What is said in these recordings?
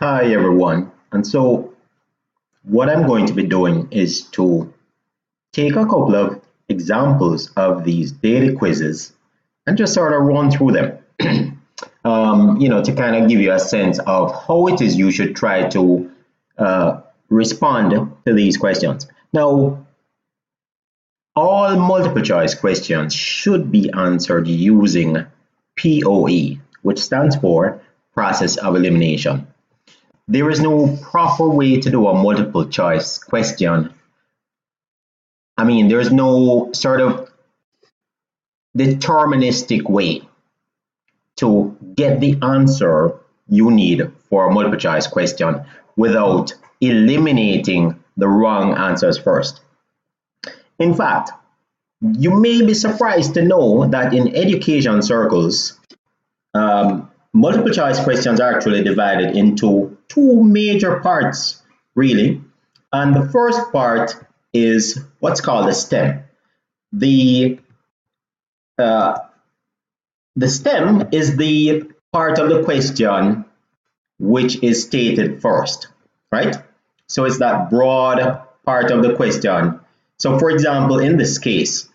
Hi everyone. And so what I'm going to be doing is to take a couple of examples of these daily quizzes and just sort of run through them, to kind of give you a sense of how it is you should try to respond to these questions. Now, all multiple choice questions should be answered using POE, which stands for process of elimination. There is no proper way to do a multiple choice question. There's no sort of deterministic way to get the answer you need for a multiple choice question without eliminating the wrong answers first. In fact, you may be surprised to know that in education circles, multiple choice questions are actually divided into two major parts, really. And the first part is what's called a STEM. The STEM is the part of the question which is stated first, right? So it's that broad part of the question. So for example, in this case,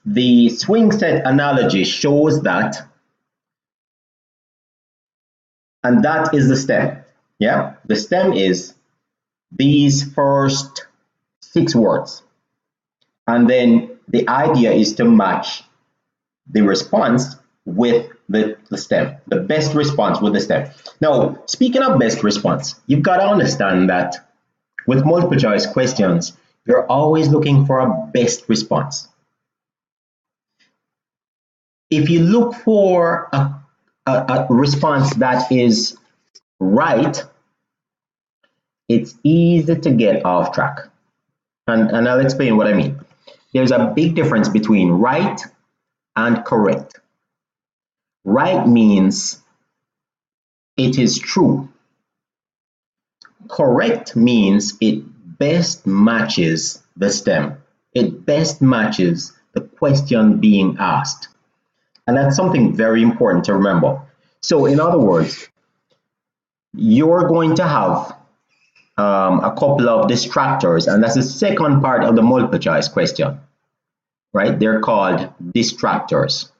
the swing set analogy shows that, and that is the STEM. Yeah, the STEM is these first 6 words. And then the idea is to match the response with the STEM, the best response with the STEM. Now, speaking of best response, you've got to understand that with multiple choice questions, you're always looking for a best response. If you look for a response that is right, it's easy to get off track. And I'll explain what I mean. There's a big difference between right and correct. Right means it is true. Correct means it best matches the STEM. It best matches the question being asked. And that's something very important to remember. So in other words, you're going to have a couple of distractors, and that's the second part of the multiple choice question, right? They're called distractors.